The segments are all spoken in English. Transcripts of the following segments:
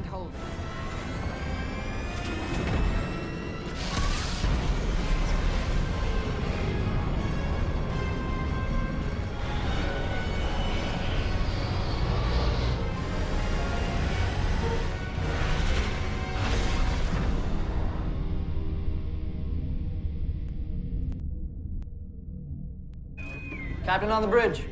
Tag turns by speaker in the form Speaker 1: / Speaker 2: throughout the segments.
Speaker 1: hold. Captain on the bridge.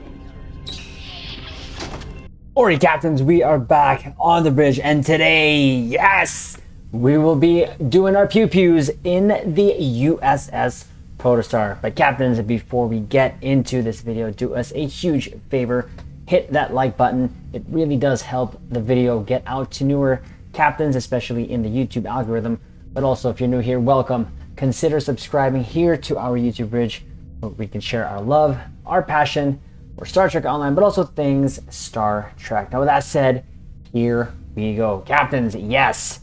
Speaker 2: Alright, captains, we are back on the bridge, and today, yes, we will be doing our pew-pews in the USS Protostar. But captains, before we get into this video, do us a huge favor, hit that like button. It really does help the video get out to newer captains, especially in the YouTube algorithm. But also, if you're new here, welcome. Consider subscribing here to our YouTube bridge, where we can share our love, our passion, or Star Trek Online, but also things Star Trek. Now with that said, here we go. Captains, yes,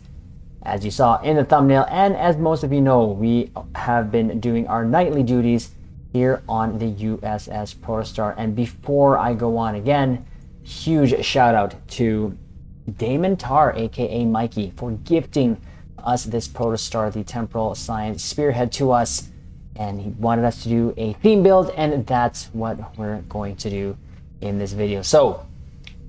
Speaker 2: as you saw in the thumbnail, and as most of you know, we have been doing our nightly duties here on the USS Protostar. And before I go on again, huge shout out to Daimon Tarr, aka Mikey, for gifting us this Protostar, the temporal science spearhead, to us. And he wanted us to do a theme build, and that's what we're going to do in this video. So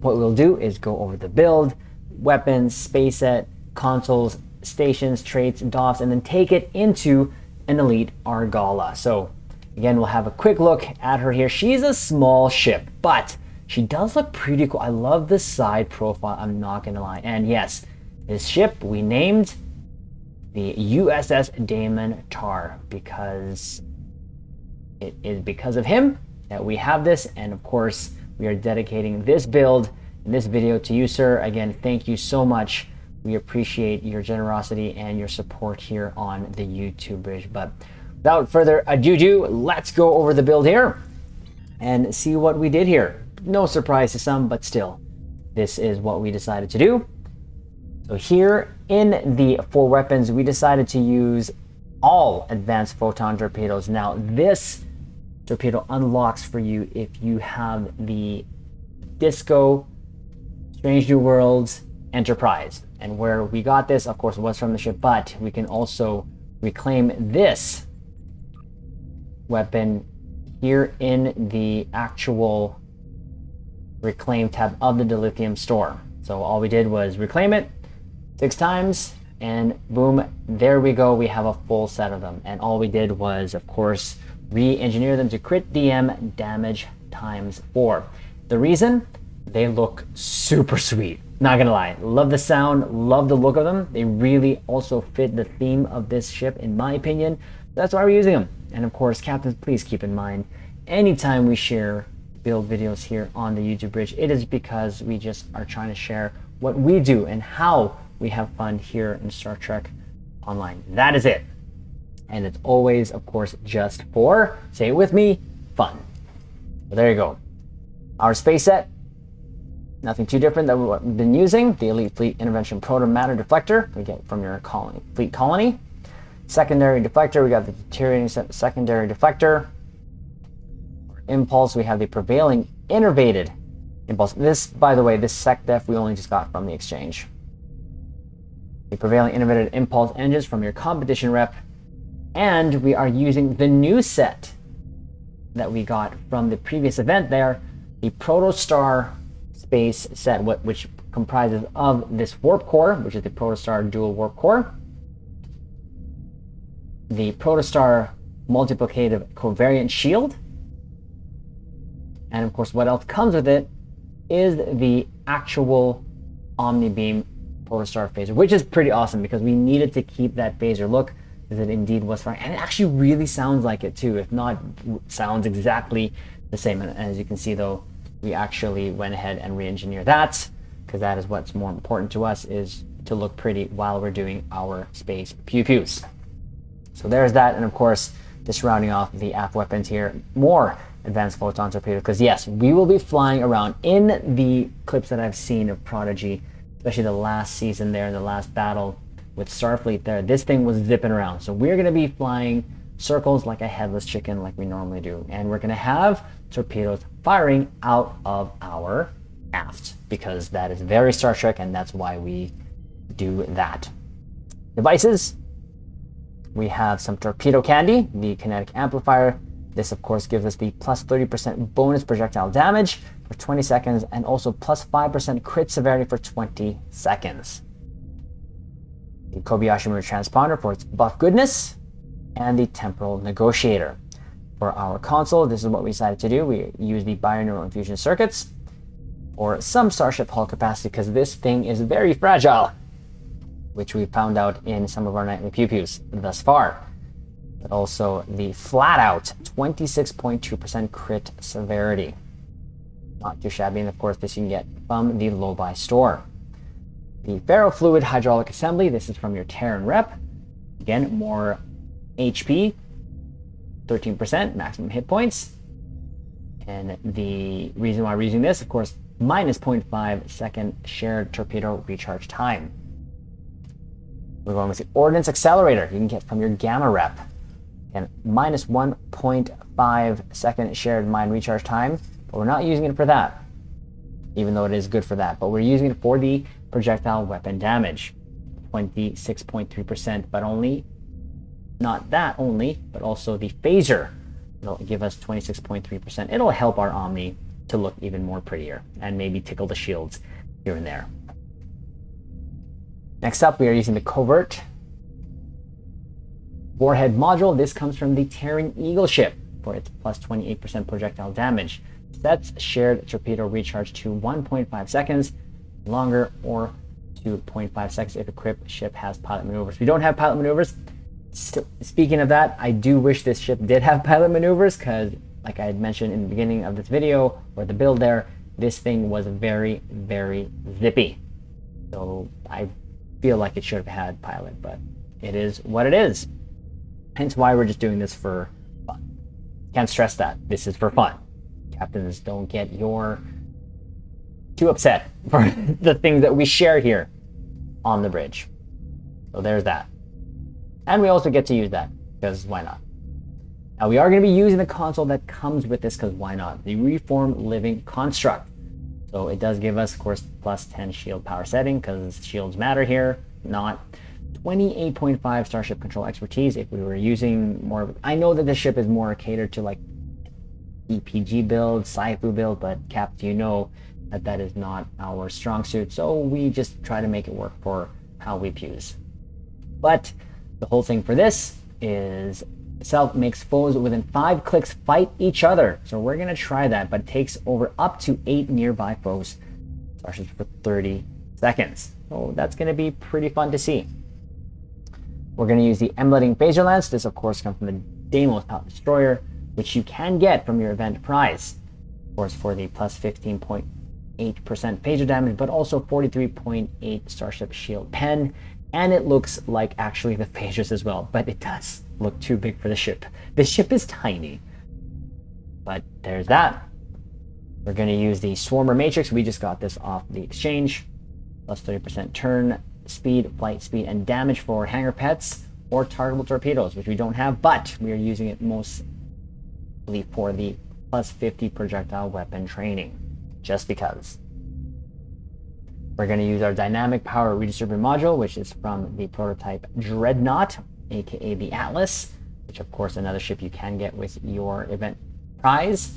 Speaker 2: what we'll do is go over the build, weapons, space set, consoles, stations, traits, doffs, and then take it into an elite argala. So again, we'll have a quick look at her here. She's a small ship, but she does look pretty cool. I love the side profile, I'm not gonna lie. And yes, this ship we named the USS Daimon Tarr, because it is because of him that we have this. And of course, we are dedicating this build and this video to you, sir. Again, thank you so much. We appreciate your generosity and your support here on the YouTube bridge. But without further ado, let's go over the build here and see what we did here. No surprise to some, but still, this is what we decided to do. So here in the 4 weapons, we decided to use all advanced photon torpedoes. Now this torpedo unlocks for you if you have the Disco, Strange New Worlds, Enterprise. And where we got this, of course, was from the ship, but we can also reclaim this weapon here in the actual reclaim tab of the dilithium store. So all we did was reclaim it 6 times, and boom, there we go. We have a full set of them. And all we did was, of course, re-engineer them to crit DM damage times 4. The reason? They look super sweet. Not gonna lie. Love the sound, love the look of them. They really also fit the theme of this ship, in my opinion. That's why we're using them. And of course, captains, please keep in mind, anytime we share build videos here on the YouTube bridge, it is because we just are trying to share what we do and how we have fun here in Star Trek Online. That is it. And it's always, of course, just for, say it with me, fun. So there you go. Our space set, nothing too different than what we've been using. The Elite Fleet Intervention Proto Matter Deflector we get from your fleet colony. Secondary deflector, we got the deteriorating secondary deflector. Impulse, we have the prevailing innervated impulse. This, by the way, this sec def we only just got from the exchange. The prevailing innervated impulse engines from your competition rep. And we are using the new set that we got from the previous event there, the Protostar space set, which comprises of this warp core, which is the Protostar dual warp core, the Protostar multiplicative covariant shield, and of course what else comes with it is the actual Omni Beam Protostar phaser, which is pretty awesome because we needed to keep that phaser look, because it indeed was fine, and it actually really sounds like it too, if not sounds exactly the same. And as you can see though, we actually went ahead and re-engineered that, because that is what's more important to us, is to look pretty while we're doing our space pew-pews. So there's that. And of course, just rounding off the aft weapons here, more advanced photon torpedo, because yes, we will be flying around. In the clips that I've seen of Prodigy, especially the last season there, the last battle with Starfleet there, this thing was zipping around. So we're going to be flying circles like a headless chicken like we normally do, and we're going to have torpedoes firing out of our aft, because that is very Star Trek, and that's why we do that. Devices. We have some torpedo candy, the kinetic amplifier. This, of course, gives us the plus 30% bonus projectile damage for 20 seconds and also plus 5% crit severity for 20 seconds. The Kobayashi Maru transponder for its buff goodness, and the temporal negotiator. For our console, this is what we decided to do. We use the binaural infusion circuits or some Starship hull capacity because this thing is very fragile, which we found out in some of our nightly pew-pews thus far. But also the flat-out 26.2% crit severity. Not too shabby, and of course this you can get from the low-buy store. The ferrofluid hydraulic assembly, this is from your Terran rep. Again, more HP, 13% maximum hit points. And the reason why we're using this, of course, minus 0.5 second shared torpedo recharge time. We're going with the ordnance accelerator you can get from your gamma rep. And minus 1.5 second shared mine recharge time, but we're not using it for that, even though it is good for that. But we're using it for the projectile weapon damage, 26.3%, but only, not that only, but also the phaser. It'll give us 26.3%. It'll help our Omni to look even more prettier and maybe tickle the shields here and there. Next up, we are using the covert warhead module. This comes from the Terran Eagle ship for its plus 28% projectile damage. Sets shared torpedo recharge to 1.5 seconds longer or to 0.5 seconds if equipped ship has pilot maneuvers. We don't have pilot maneuvers. Speaking of that, I do wish this ship did have pilot maneuvers because, like I had mentioned in the beginning of this video or the build there, this thing was very, very zippy. So I feel like it should have had pilot, but it is what it is. Hence why we're just doing this for fun. Can't stress that. This is for fun. Captains, don't get too upset for the things that we share here on the bridge. So there's that. And we also get to use that, because why not? Now we are going to be using the console that comes with this, because why not? The Reform Living Construct. So it does give us, of course, plus 10 shield power setting, because shields matter here, not 28.5 Starship Control Expertise if we were using more of, I know that this ship is more catered to like EPG build, Saifu build, but Caps, you know that is not our strong suit, so we just try to make it work for how we pews. But the whole thing for this is itself makes foes within 5 clicks fight each other. So we're going to try that, but it takes over up to 8 nearby foes starships for 30 seconds. So that's going to be pretty fun to see. We're going to use the emulating phaser lance. This, of course, comes from the Deimos Top Destroyer, which you can get from your event prize. Of course, for the plus 15.8% phaser damage, but also 43.8 Starship Shield Pen. And it looks like actually the phasers as well, but it does look too big for the ship. The ship is tiny, but there's that. We're going to use the Swarmer Matrix. We just got this off the exchange. Plus 30% turn speed, flight speed, and damage for hangar pets or targetable torpedoes, which we don't have, but we are using it mostly for the plus 50 projectile weapon training, just because. We're going to use our dynamic power redistributor module, which is from the prototype Dreadnought, aka the Atlas, which of course another ship you can get with your event prize.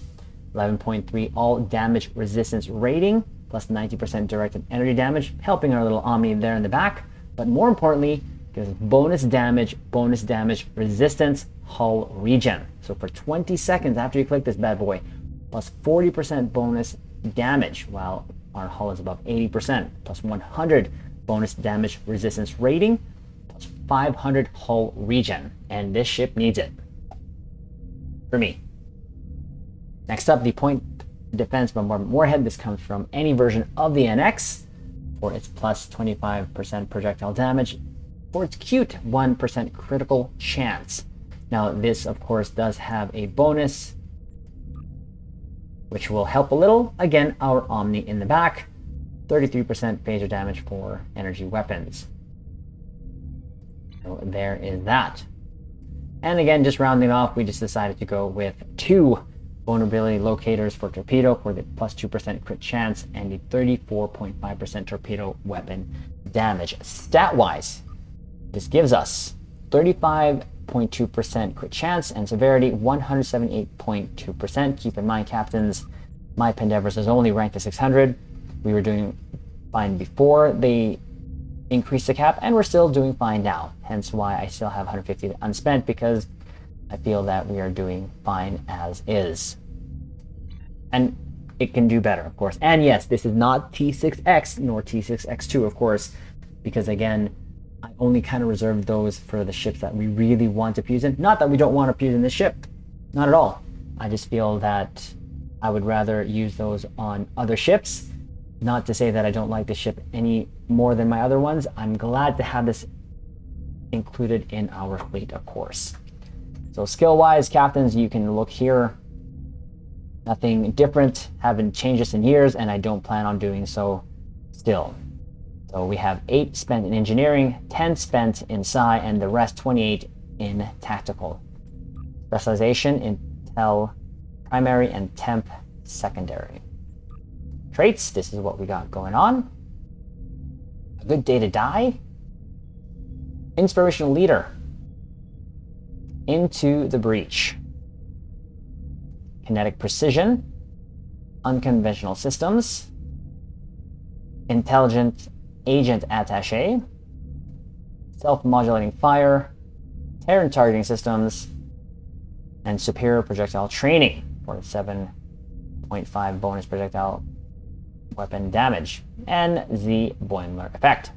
Speaker 2: 11.3 all damage resistance rating, plus 90% directed energy damage, helping our little Omni there in the back. But more importantly, gives bonus damage, resistance, hull regen. So for 20 seconds after you click this bad boy, plus 40% bonus damage, while our hull is above 80%, plus 100 bonus damage resistance rating, plus 500 hull regen. And this ship needs it. For me. Next up, the Point Defense Bombardment Warhead. This comes from any version of the NX for its plus 25% projectile damage, for its cute 1% critical chance. Now this, of course, does have a bonus, which will help a little. Again, our Omni in the back, 33% phaser damage for energy weapons. So there is that. And again, just rounding off, we just decided to go with 2 vulnerability locators for torpedo for the plus 2% crit chance and the 34.5% torpedo weapon damage. Stat-wise, this gives us 35.2% crit chance and severity 178.2%. Keep in mind, captains, my Pendevers is only ranked to 600. We were doing fine before they increased the cap, and we're still doing fine now. Hence why I still have 150 unspent, because I feel that we are doing fine as is. And it can do better, of course. And yes, this is not T6X nor T6X2, of course, because again, I only kind of reserve those for the ships that we really want to fuse in. Not that we don't want to fuse in this ship, not at all. I just feel that I would rather use those on other ships. Not to say that I don't like the ship any more than my other ones. I'm glad to have this included in our fleet, of course. So skill-wise, captains, you can look here. Nothing different. Haven't changed this in years, and I don't plan on doing so still. So we have 8 spent in engineering, 10 spent in Psi, and the rest 28 in tactical. Specialization in Tel primary and Temp secondary. Traits, this is what we got going on. A good day to die. Inspirational leader. Into the breach. Kinetic precision. Unconventional systems. Intelligent agent attaché. Self-modulating fire. Terran targeting systems. And superior projectile training for 7.5 bonus projectile weapon damage, and the Boimler effect.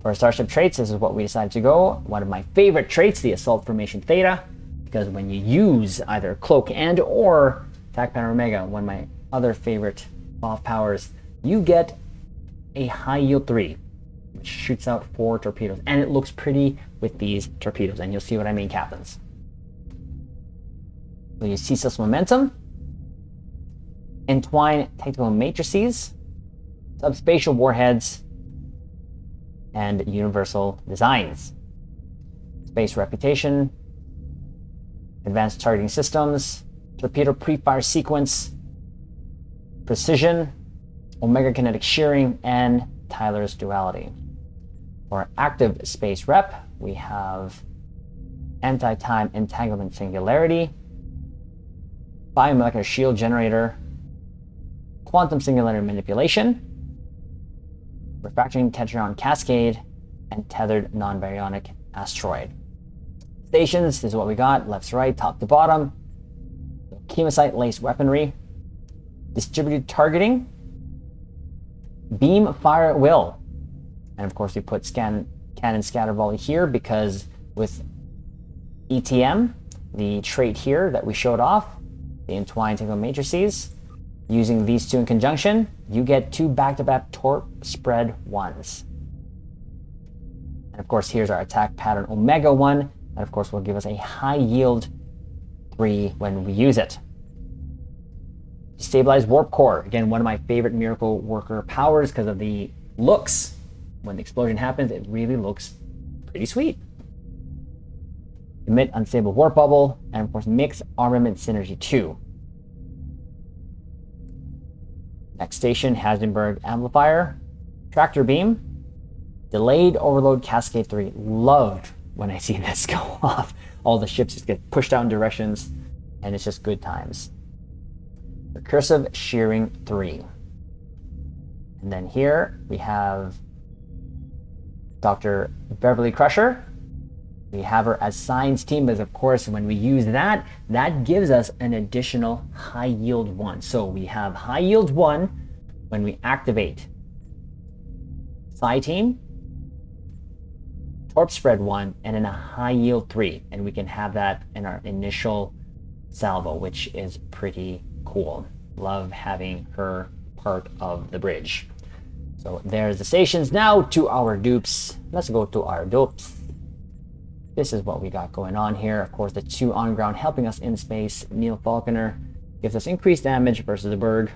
Speaker 2: For starship traits, this is what we decided to go. One of my favorite traits, the Assault Formation Theta, because when you use either Cloak and or Attack Pattern Omega, one of my other favorite off powers, you get a high yield 3, which shoots out 4 torpedoes, and it looks pretty with these torpedoes, and you'll see what I mean, captains. So you ceaseless momentum, entwine tactical matrices, subspatial warheads, and universal designs. Space reputation, advanced targeting systems, torpedo pre-fire sequence, precision, omega kinetic shearing, and Tyler's duality. For active space rep, we have anti-time entanglement singularity, biomolecular shield generator, quantum singularity manipulation, refracting tetron cascade, and tethered non-baryonic asteroid. Stations, this is what we got, left to right, top to bottom. Chemosite laced weaponry, distributed targeting, beam fire at will, and of course we put cannon scatter volley here because with ETM, the trait here that we showed off, the entwined tactical matrices, using these two in conjunction, you get 2 back-to-back torp spread 1s. And of course, here's our attack pattern Omega 1, and of course will give us a high yield 3 when we use it. Destabilize warp core, again, one of my favorite miracle worker powers because of the looks. When the explosion happens, it really looks pretty sweet. Emit unstable warp bubble, and of course mix armament synergy 2. Next station, Hasdenberg amplifier, tractor beam, delayed overload cascade 3. Loved when I see this go off. All the ships just get pushed out in directions, and it's just good times. Recursive shearing 3. And then here we have Dr. Beverly Crusher. We have her as science team, but of course when we use that, that gives us an additional high yield 1. So we have high yield 1 when we activate Psi team, torp spread 1, and then a high yield 3. And we can have that in our initial salvo, which is pretty cool. Love having her part of the bridge. So there's the stations. Now to our dupes. Let's go to our dupes. This is what we got going on here. Of course, the 2 on ground helping us in space. Neil Falconer gives us increased damage versus the bird.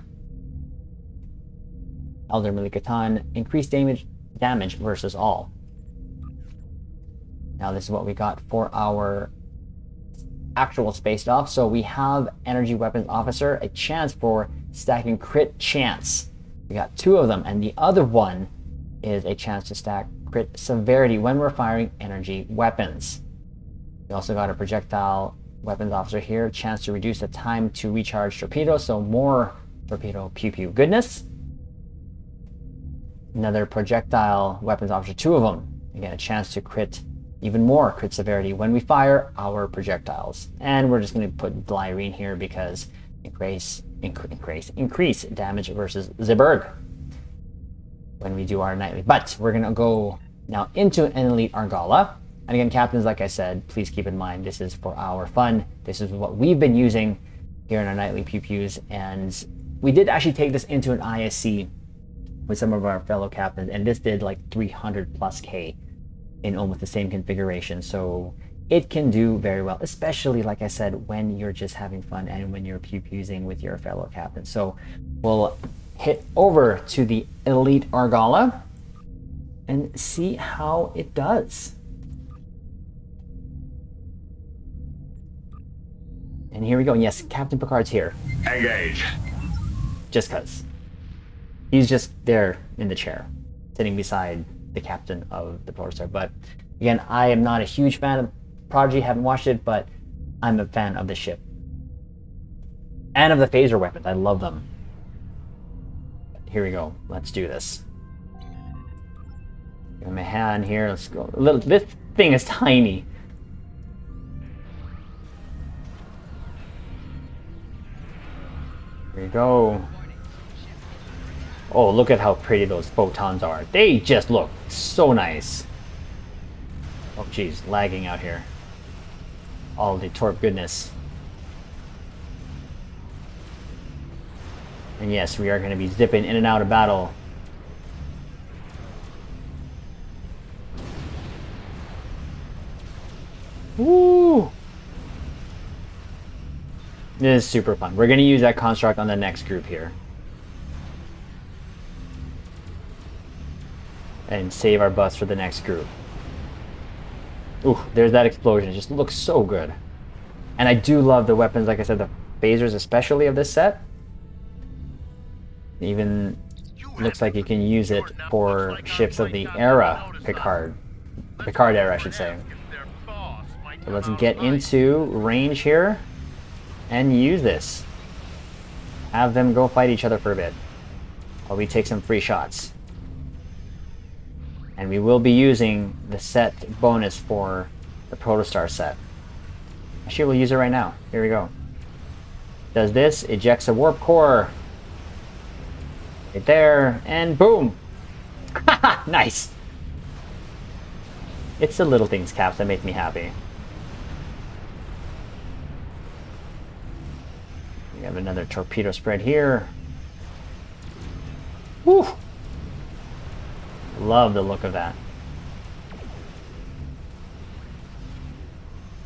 Speaker 2: Elder Malikatan, increased damage versus all. Now this is what we got for our actual space off. So we have Energy Weapons Officer, a chance for stacking crit chance. We got 2 of them, and the other one is a chance to stack crit severity when we're firing energy weapons. We also got a Projectile Weapons Officer here, chance to reduce the time to recharge torpedoes, so more torpedo pew pew goodness. Another Projectile Weapons Officer, 2 of them. Again, a chance to crit even more crit severity when we fire our projectiles. And we're just going to put Glyrene here because increase damage versus Zeberg when we do our nightly. But we're going to go now into an elite Argala. And again, captains, like I said, please keep in mind this is for our fun. This is what we've been using here in our nightly pew pews, and we did actually take this into an ISC with some of our fellow captains, and this did like 300 plus K in almost the same configuration. So it can do very well, especially like I said, when you're just having fun and when you're pew-pewsing with your fellow captains. So we'll hit over to the elite Argala and see how it does. And here we go. Yes, Captain Picard's here.
Speaker 3: Engage.
Speaker 2: Just cause. He's just there in the chair, sitting beside the captain of the Protostar. But again, I am not a huge fan of Prodigy, haven't watched it, but I'm a fan of the ship. And of the phaser weapons. I love them. Here we go. Let's do this. Give him a hand here. Let's go. This thing is tiny. Here we go. Oh, look at how pretty those photons are. They just look so nice. Oh, geez, lagging out here. All the torp goodness. And yes, we are going to be zipping in and out of battle. Woo! This is super fun. We're going to use that construct on the next group here. And save our butts for the next group. Ooh, there's that explosion. It just looks so good. And I do love the weapons, like I said, the phasers especially of this set. Even looks like you can use it for ships of the era Picard era, I should say. So let's get into range here and use this. Have them go fight each other for a bit while we take some free shots. And we will be using the set bonus for the Protostar set. Actually, we'll use it right now. Here we go. Does this, ejects a warp core. Right there, and boom! Haha, nice! It's the little things, Caps, that make me happy. We have another torpedo spread here. Woo! Love the look of that.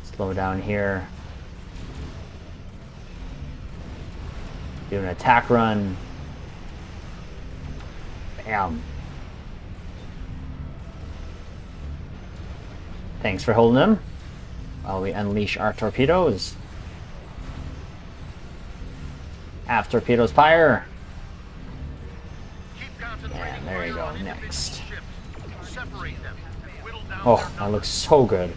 Speaker 2: Slow down here. Do an attack run. Bam. Thanks for holding them while we unleash our torpedoes. Half torpedoes fire. And there you go, next. Oh, that looks so good.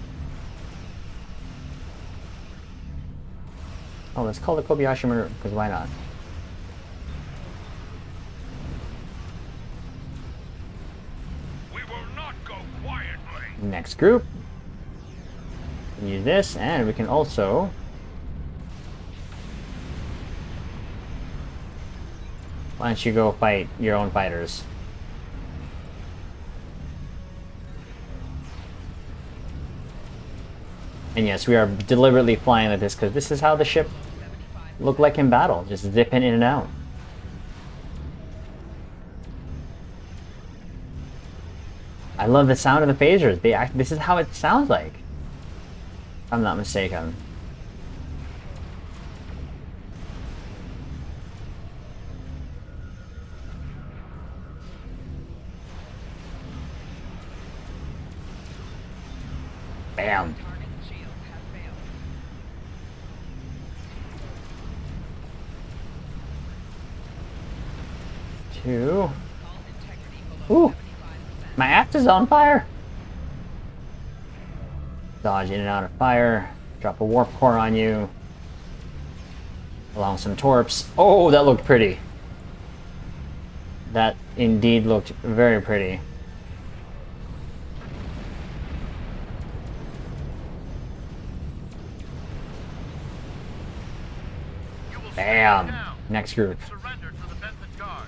Speaker 2: Oh, let's call it Kobayashi Maru, because why not?
Speaker 3: We will not go quietly.
Speaker 2: Next group. Use this, and we can also why don't you go fight your own fighters? And yes, we are deliberately flying like this because this is how the ship looked like in battle, just zipping in and out. I love the sound of the phasers. This is how it sounds like, if I'm not mistaken. Bam. 2. Ooh! My axe is on fire! Dodge in and out of fire. Drop a warp core on you. Along some torps. Oh, that looked pretty. That indeed looked very pretty. Bam! Next group.
Speaker 3: Surrender to the Benton Guard.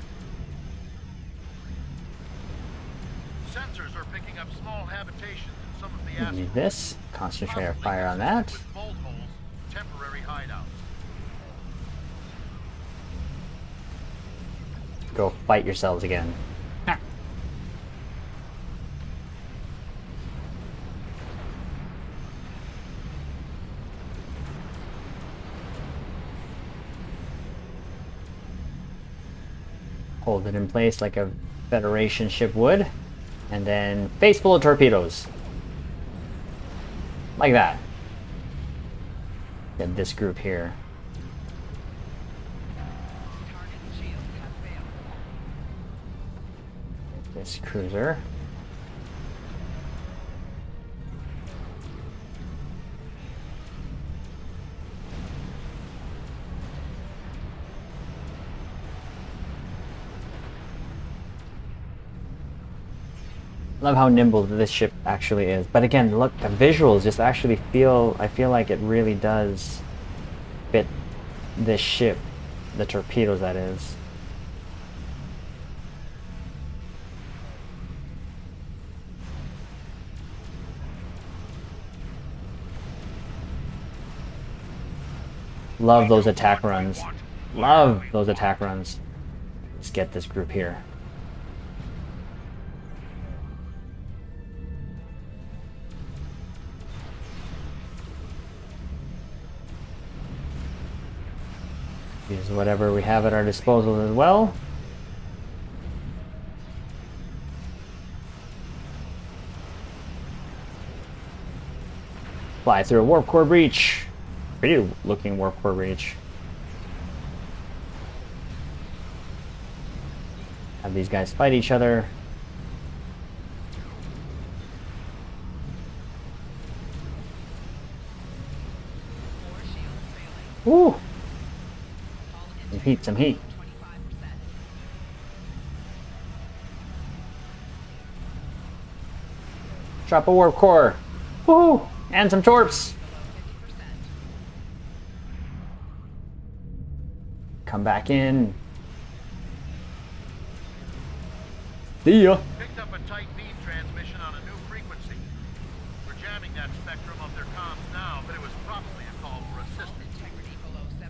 Speaker 3: Sensors are picking up small habitations in some of the
Speaker 2: Use
Speaker 3: asteroids.
Speaker 2: this. Concentrate our fire on that.
Speaker 3: With bolt holes, temporary hideouts.
Speaker 2: Go fight yourselves again. Hold it in place like a Federation ship would. And then face full of torpedoes. Like that. Get this group here. This cruiser. Love how nimble this ship actually is. But again, look, the visuals just actually I feel like it really does fit this ship. The torpedoes, that is. Love those attack runs. Love those attack runs. Let's get this group here. Use whatever we have at our disposal as well. Fly through a warp core breach. Pretty looking warp core breach. Have these guys fight each other. Woo! Some heat, some heat. Drop a warp core. Woo! And some torps. Come back in. See ya.
Speaker 3: Picked up a tight beam transmission on a new frequency. We're jamming that spectrum of their comms now, but it was probably a call for assistance.
Speaker 4: Integrity below 75%.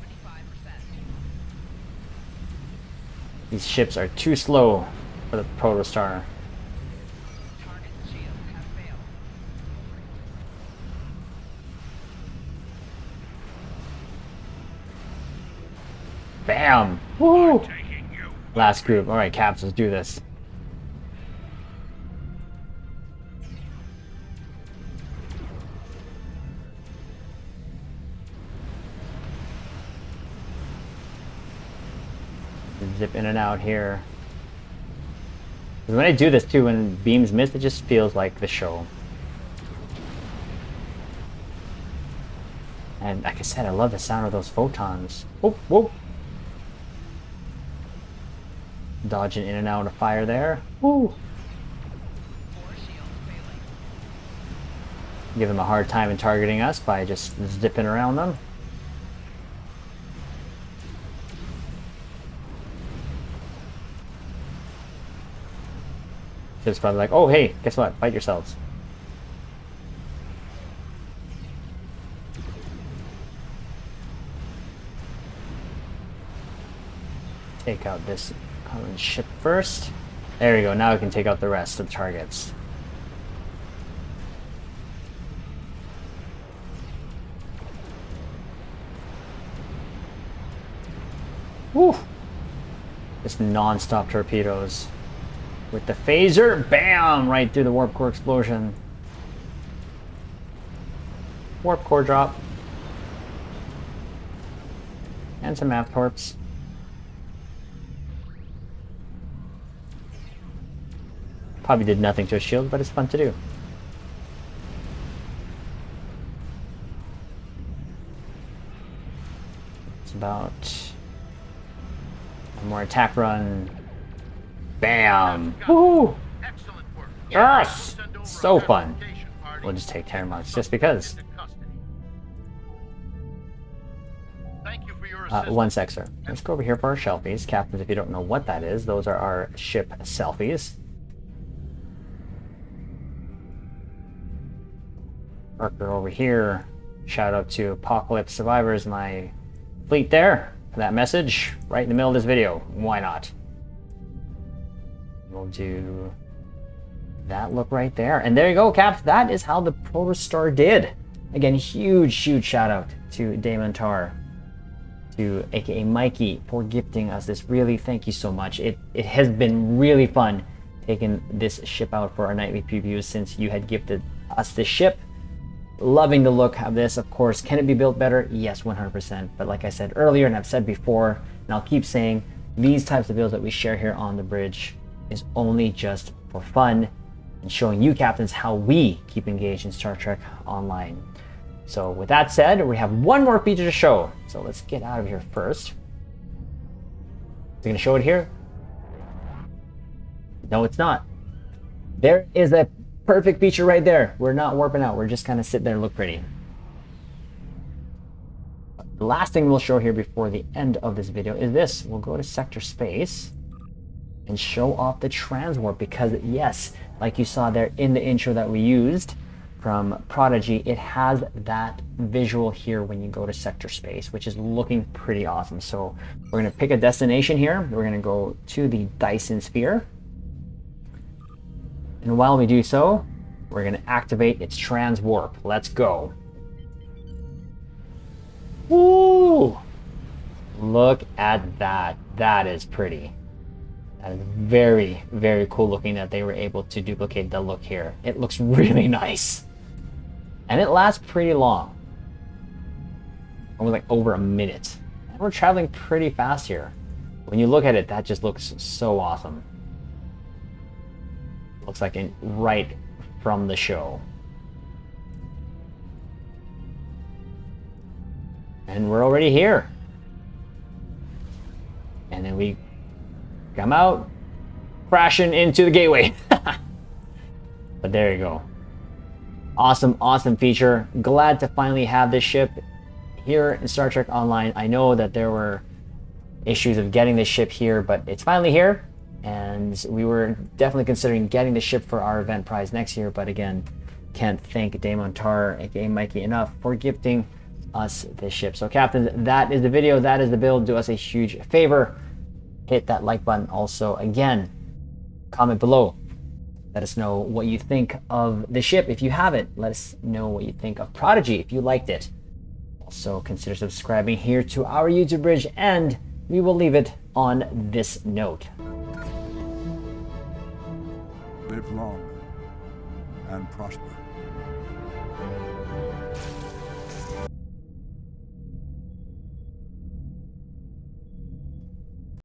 Speaker 2: These ships are too slow for the Protostar.
Speaker 4: Target shields have failed.
Speaker 2: Bam! Woo!
Speaker 3: Taking you.
Speaker 2: Last group. Alright, Caps, let's do this. Zip in and out here. 'Cause when I do this too, when beams miss, it just feels like the show. And like I said, I love the sound of those photons. Whoop, whoop. Dodging in and out of fire there. Woo!
Speaker 4: 4 shields failing.
Speaker 2: Give them a hard time in targeting us by just zipping around them. It's probably like, oh hey, guess what? Fight yourselves. Take out this common ship first. There we go, now we can take out the rest of the targets. Woo! Just non-stop torpedoes. With the phaser, bam! Right through the warp core explosion. Warp core drop. And some map torps. Probably did nothing to a shield, but it's fun to do. It's about one more attack run. Bam! Woo!
Speaker 3: Excellent work.
Speaker 2: Yes!
Speaker 3: Send over
Speaker 2: So
Speaker 3: a
Speaker 2: fun.
Speaker 3: application party
Speaker 2: We'll just take 10 marks
Speaker 3: and
Speaker 2: just because.
Speaker 3: into custody. Thank you for your
Speaker 2: One sec, sir. Let's go over here for our shelfies. Captains, if you don't know what that is, those are our ship selfies. Worker over here. Shout out to Apocalypse Survivors, my fleet there, for that message right in the middle of this video. Why not? We'll do that look right there. And there you go, Caps. That is how the Protostar did. Again, huge shout out to Daimon Tarr, to aka Mikey, for gifting us this. Really, thank you so much. It has been really fun taking this ship out for our nightly previews since you had gifted us this ship. Loving the look of this, of course. Can it be built better? Yes, 100%. But like I said earlier, and I've said before, and I'll keep saying, these types of builds that we share here on the bridge is only just for fun and showing you captains how we keep engaged in Star Trek Online. So with that said, we have one more feature to show. So let's get out of here first. We're gonna show it here. No, it's not. There is a perfect feature right there. We're not warping out. We're just kind of sitting there and look pretty. The last thing we'll show here before the end of this video is this. We'll go to sector space and show off the transwarp, because yes, like you saw there in the intro that we used from Prodigy, it has that visual here when you go to sector space, which is looking pretty awesome. So we're going to pick a destination here. We're going to go to the Dyson sphere. And while we do so, we're going to activate its transwarp. Let's go. Woo! Look at that. That is pretty. That is very cool looking that they were able to duplicate the look here. It looks really nice. And it lasts pretty long. Almost like over a minute. And we're traveling pretty fast here. When you look at it, that just looks so awesome. Looks like right from the show. And we're already here. And then we come out, crashing into the gateway. But there you go. Awesome feature. Glad to finally have this ship here in Star Trek Online. I know that there were issues of getting this ship here, but it's finally here. And we were definitely considering getting the ship for our event prize next year. But again, can't thank Daimon Tarr, aka Mikey, enough for gifting us this ship. So captains, that is the video. That is the build. Do us a huge favor. Hit that like button. Also, again, comment below. Let us know what you think of the ship if you have it. Let us know what you think of Prodigy if you liked it. Also, consider subscribing here to our YouTube bridge, and we will leave it on this note.
Speaker 5: Live long and prosper.